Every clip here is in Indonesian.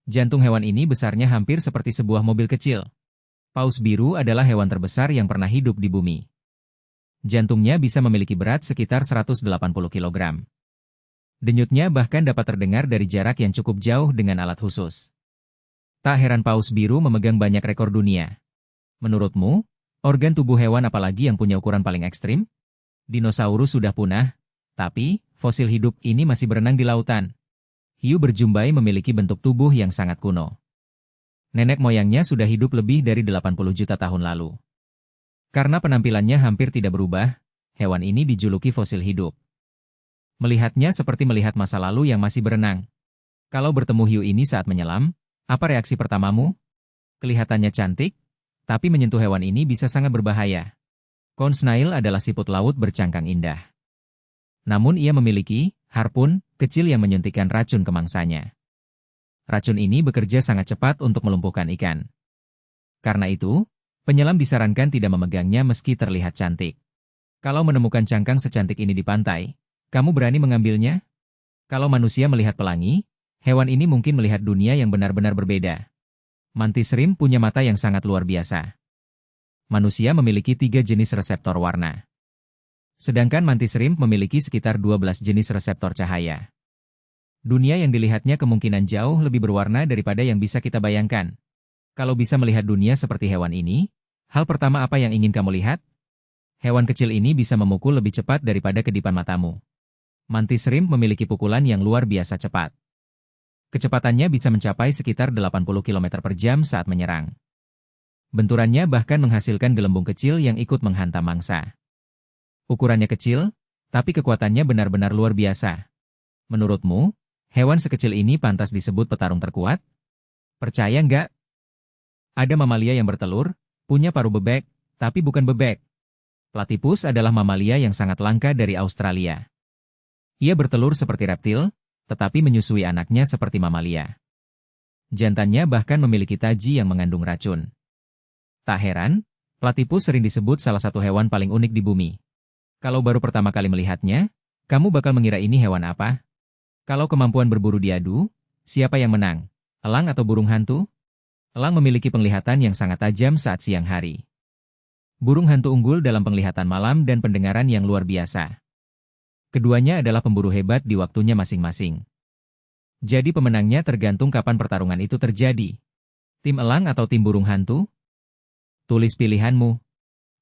Jantung hewan ini besarnya hampir seperti sebuah mobil kecil. Paus biru adalah hewan terbesar yang pernah hidup di bumi. Jantungnya bisa memiliki berat sekitar 180 kg. Denyutnya bahkan dapat terdengar dari jarak yang cukup jauh dengan alat khusus. Tak heran paus biru memegang banyak rekor dunia. Menurutmu, organ tubuh hewan apalagi yang punya ukuran paling ekstrim? Dinosaurus sudah punah, tapi fosil hidup ini masih berenang di lautan. Hiu berjumbai memiliki bentuk tubuh yang sangat kuno. Nenek moyangnya sudah hidup lebih dari 80 juta tahun lalu. Karena penampilannya hampir tidak berubah, hewan ini dijuluki fosil hidup. Melihatnya seperti melihat masa lalu yang masih berenang. Kalau bertemu hiu ini saat menyelam, apa reaksi pertamamu? Kelihatannya cantik, tapi menyentuh hewan ini bisa sangat berbahaya. Conch snail adalah siput laut bercangkang indah. Namun ia memiliki harpun kecil yang menyuntikkan racun ke mangsanya. Racun ini bekerja sangat cepat untuk melumpuhkan ikan. Karena itu, penyelam disarankan tidak memegangnya meski terlihat cantik. Kalau menemukan cangkang secantik ini di pantai, kamu berani mengambilnya? Kalau manusia melihat pelangi, hewan ini mungkin melihat dunia yang benar-benar berbeda. Mantis shrimp punya mata yang sangat luar biasa. Manusia memiliki 3 jenis reseptor warna. Sedangkan mantis shrimp memiliki sekitar 12 jenis reseptor cahaya. Dunia yang dilihatnya kemungkinan jauh lebih berwarna daripada yang bisa kita bayangkan. Kalau bisa melihat dunia seperti hewan ini, hal pertama apa yang ingin kamu lihat? Hewan kecil ini bisa memukul lebih cepat daripada kedipan matamu. Mantis shrimp memiliki pukulan yang luar biasa cepat. Kecepatannya bisa mencapai sekitar 80 km per jam saat menyerang. Benturannya bahkan menghasilkan gelembung kecil yang ikut menghantam mangsa. Ukurannya kecil, tapi kekuatannya benar-benar luar biasa. Menurutmu, hewan sekecil ini pantas disebut petarung terkuat? Percaya nggak? Ada mamalia yang bertelur, punya paruh bebek, tapi bukan bebek. Platypus adalah mamalia yang sangat langka dari Australia. Ia bertelur seperti reptil, tetapi menyusui anaknya seperti mamalia. Jantannya bahkan memiliki taji yang mengandung racun. Tak heran, platypus sering disebut salah satu hewan paling unik di bumi. Kalau baru pertama kali melihatnya, kamu bakal mengira ini hewan apa? Kalau kemampuan berburu diadu, siapa yang menang? Elang atau burung hantu? Elang memiliki penglihatan yang sangat tajam saat siang hari. Burung hantu unggul dalam penglihatan malam dan pendengaran yang luar biasa. Keduanya adalah pemburu hebat di waktunya masing-masing. Jadi pemenangnya tergantung kapan pertarungan itu terjadi. Tim elang atau tim burung hantu? Tulis pilihanmu.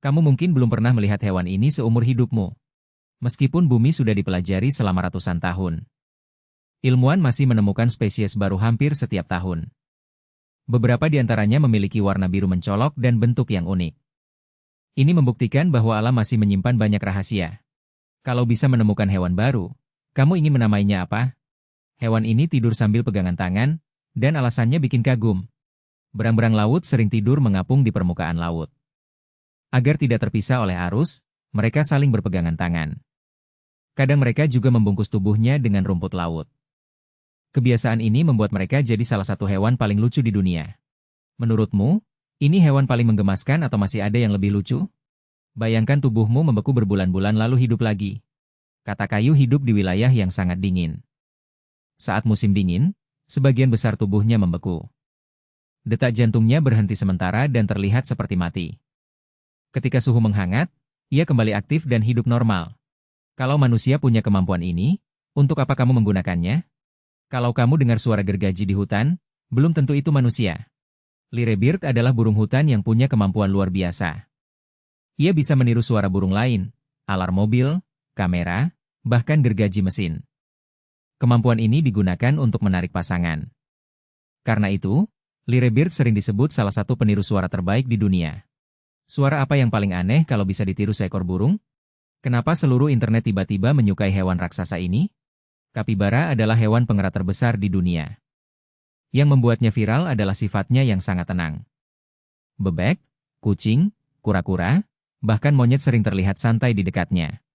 Kamu mungkin belum pernah melihat hewan ini seumur hidupmu. Meskipun bumi sudah dipelajari selama ratusan tahun. Ilmuwan masih menemukan spesies baru hampir setiap tahun. Beberapa di antaranya memiliki warna biru mencolok dan bentuk yang unik. Ini membuktikan bahwa alam masih menyimpan banyak rahasia. Kalau bisa menemukan hewan baru, kamu ingin menamainya apa? Hewan ini tidur sambil pegangan tangan, dan alasannya bikin kagum. Berang-berang laut sering tidur mengapung di permukaan laut. Agar tidak terpisah oleh arus, mereka saling berpegangan tangan. Kadang mereka juga membungkus tubuhnya dengan rumput laut. Kebiasaan ini membuat mereka jadi salah satu hewan paling lucu di dunia. Menurutmu, ini hewan paling menggemaskan atau masih ada yang lebih lucu? Bayangkan tubuhmu membeku berbulan-bulan lalu hidup lagi. Kata kayu hidup di wilayah yang sangat dingin. Saat musim dingin, sebagian besar tubuhnya membeku. Detak jantungnya berhenti sementara dan terlihat seperti mati. Ketika suhu menghangat, ia kembali aktif dan hidup normal. Kalau manusia punya kemampuan ini, untuk apa kamu menggunakannya? Kalau kamu dengar suara gergaji di hutan, belum tentu itu manusia. Lyrebird adalah burung hutan yang punya kemampuan luar biasa. Ia bisa meniru suara burung lain, alarm mobil, kamera, bahkan gergaji mesin. Kemampuan ini digunakan untuk menarik pasangan. Karena itu, Lyrebird sering disebut salah satu peniru suara terbaik di dunia. Suara apa yang paling aneh kalau bisa ditiru seekor burung? Kenapa seluruh internet tiba-tiba menyukai hewan raksasa ini? Kapibara adalah hewan pengerat terbesar di dunia. Yang membuatnya viral adalah sifatnya yang sangat tenang. Bebek, kucing, kura-kura, bahkan monyet sering terlihat santai di dekatnya.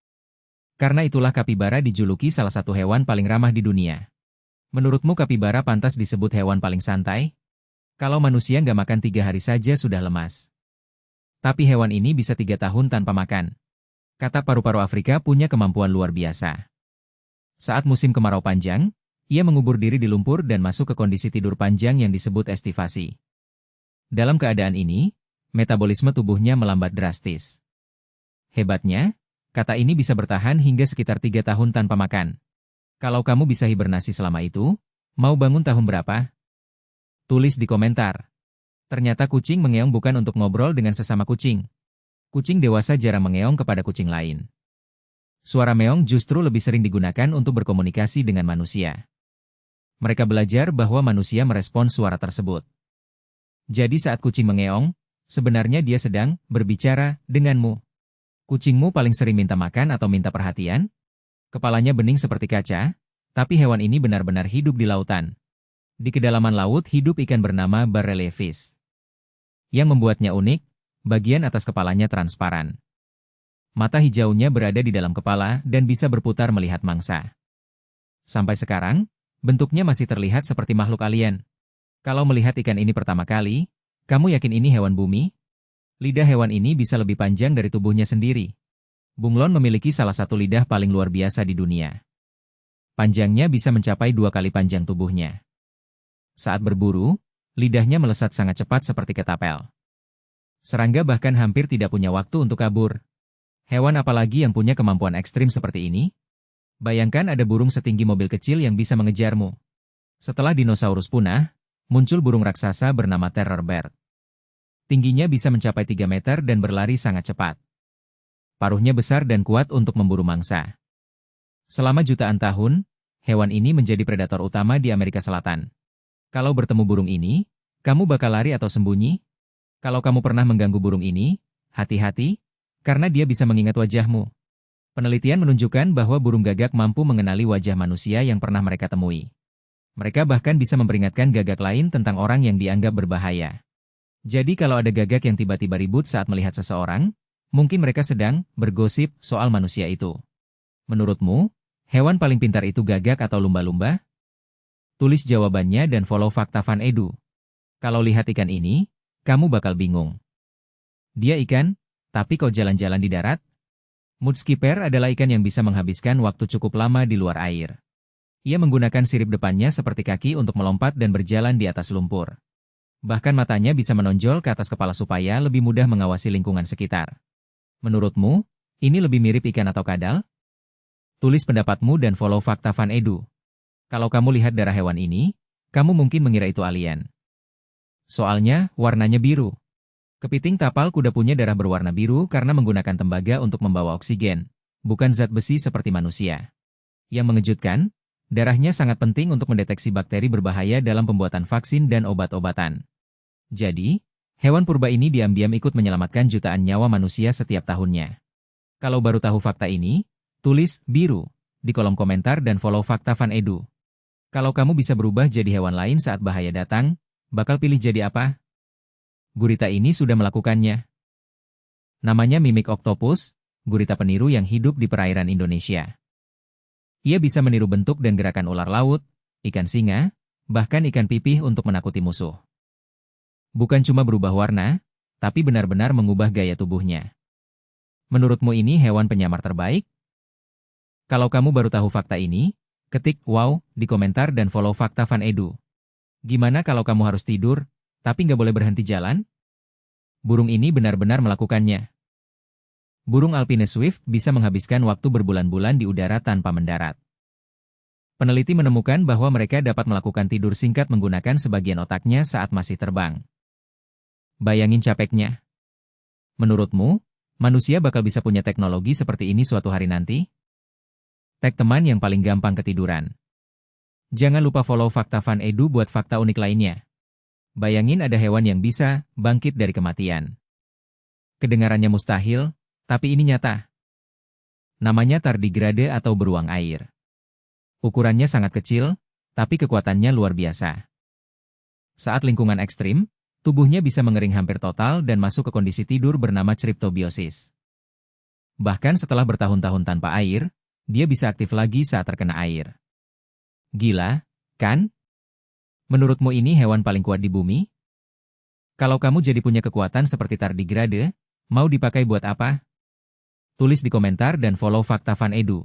Karena itulah kapibara dijuluki salah satu hewan paling ramah di dunia. Menurutmu kapibara pantas disebut hewan paling santai? Kalau manusia nggak makan 3 hari saja sudah lemas. Tapi hewan ini bisa 3 tahun tanpa makan. Kata paru-paru Afrika punya kemampuan luar biasa. Saat musim kemarau panjang, Ia mengubur diri di lumpur dan masuk ke kondisi tidur panjang yang disebut estivasi. Dalam keadaan ini, metabolisme tubuhnya melambat drastis. Hebatnya, kata ini bisa bertahan hingga sekitar 3 tahun tanpa makan. Kalau kamu bisa hibernasi selama itu, mau bangun tahun berapa? Tulis di komentar. Ternyata kucing mengeong bukan untuk ngobrol dengan sesama kucing. Kucing dewasa jarang mengeong kepada kucing lain. Suara meong justru lebih sering digunakan untuk berkomunikasi dengan manusia. Mereka belajar bahwa manusia merespons suara tersebut. Jadi saat kucing mengeong, sebenarnya dia sedang berbicara denganmu. Kucingmu paling sering minta makan atau minta perhatian? Kepalanya bening seperti kaca, tapi hewan ini benar-benar hidup di lautan. Di kedalaman laut hidup ikan bernama barreliefish. Yang membuatnya unik, bagian atas kepalanya transparan. Mata hijaunya berada di dalam kepala dan bisa berputar melihat mangsa. Sampai sekarang, bentuknya masih terlihat seperti makhluk alien. Kalau melihat ikan ini pertama kali, kamu yakin ini hewan bumi? Lidah hewan ini bisa lebih panjang dari tubuhnya sendiri. Bunglon memiliki salah satu lidah paling luar biasa di dunia. Panjangnya bisa mencapai 2 kali panjang tubuhnya. Saat berburu, lidahnya melesat sangat cepat seperti ketapel. Serangga bahkan hampir tidak punya waktu untuk kabur. Hewan apalagi yang punya kemampuan ekstrim seperti ini? Bayangkan ada burung setinggi mobil kecil yang bisa mengejarmu. Setelah dinosaurus punah, muncul burung raksasa bernama Terror Bird. Tingginya bisa mencapai 3 meter dan berlari sangat cepat. Paruhnya besar dan kuat untuk memburu mangsa. Selama jutaan tahun, hewan ini menjadi predator utama di Amerika Selatan. Kalau bertemu burung ini, kamu bakal lari atau sembunyi? Kalau kamu pernah mengganggu burung ini, hati-hati, karena dia bisa mengingat wajahmu. Penelitian menunjukkan bahwa burung gagak mampu mengenali wajah manusia yang pernah mereka temui. Mereka bahkan bisa memperingatkan gagak lain tentang orang yang dianggap berbahaya. Jadi kalau ada gagak yang tiba-tiba ribut saat melihat seseorang, mungkin mereka sedang bergosip soal manusia itu. Menurutmu, hewan paling pintar itu gagak atau lumba-lumba? Tulis jawabannya dan follow Fakta Fun Edu. Kalau lihat ikan ini, kamu bakal bingung. Dia ikan, tapi kok jalan-jalan di darat? Mudskipper adalah ikan yang bisa menghabiskan waktu cukup lama di luar air. Ia menggunakan sirip depannya seperti kaki untuk melompat dan berjalan di atas lumpur. Bahkan matanya bisa menonjol ke atas kepala supaya lebih mudah mengawasi lingkungan sekitar. Menurutmu, ini lebih mirip ikan atau kadal? Tulis pendapatmu dan follow Fakta Fun Edu. Kalau kamu lihat darah hewan ini, kamu mungkin mengira itu alien. Soalnya, warnanya biru. Kepiting tapal kuda punya darah berwarna biru karena menggunakan tembaga untuk membawa oksigen, bukan zat besi seperti manusia. Yang mengejutkan, darahnya sangat penting untuk mendeteksi bakteri berbahaya dalam pembuatan vaksin dan obat-obatan. Jadi, hewan purba ini diam-diam ikut menyelamatkan jutaan nyawa manusia setiap tahunnya. Kalau baru tahu fakta ini, tulis biru di kolom komentar dan follow Fakta Fun Edu. Kalau kamu bisa berubah jadi hewan lain saat bahaya datang, bakal pilih jadi apa? Gurita ini sudah melakukannya. Namanya mimik octopus, gurita peniru yang hidup di perairan Indonesia. Ia bisa meniru bentuk dan gerakan ular laut, ikan singa, bahkan ikan pipih untuk menakuti musuh. Bukan cuma berubah warna, tapi benar-benar mengubah gaya tubuhnya. Menurutmu ini hewan penyamar terbaik? Kalau kamu baru tahu fakta ini, ketik wow di komentar dan follow Fakta Fun Edu. Gimana kalau kamu harus tidur, tapi nggak boleh berhenti jalan? Burung ini benar-benar melakukannya. Burung alpine swift bisa menghabiskan waktu berbulan-bulan di udara tanpa mendarat. Peneliti menemukan bahwa mereka dapat melakukan tidur singkat menggunakan sebagian otaknya saat masih terbang. Bayangin capeknya. Menurutmu, manusia bakal bisa punya teknologi seperti ini suatu hari nanti? Tag teman yang paling gampang ketiduran. Jangan lupa follow Fakta Fun Edu buat fakta unik lainnya. Bayangin ada hewan yang bisa bangkit dari kematian. Kedengarannya mustahil, tapi ini nyata. Namanya tardigrade atau beruang air. Ukurannya sangat kecil, tapi kekuatannya luar biasa. Saat lingkungan ekstrim, tubuhnya bisa mengering hampir total dan masuk ke kondisi tidur bernama cryptobiosis. Bahkan setelah bertahun-tahun tanpa air, dia bisa aktif lagi saat terkena air. Gila, kan? Menurutmu ini hewan paling kuat di bumi? Kalau kamu jadi punya kekuatan seperti tardigrade, mau dipakai buat apa? Tulis di komentar dan follow Fakta Fun Edu.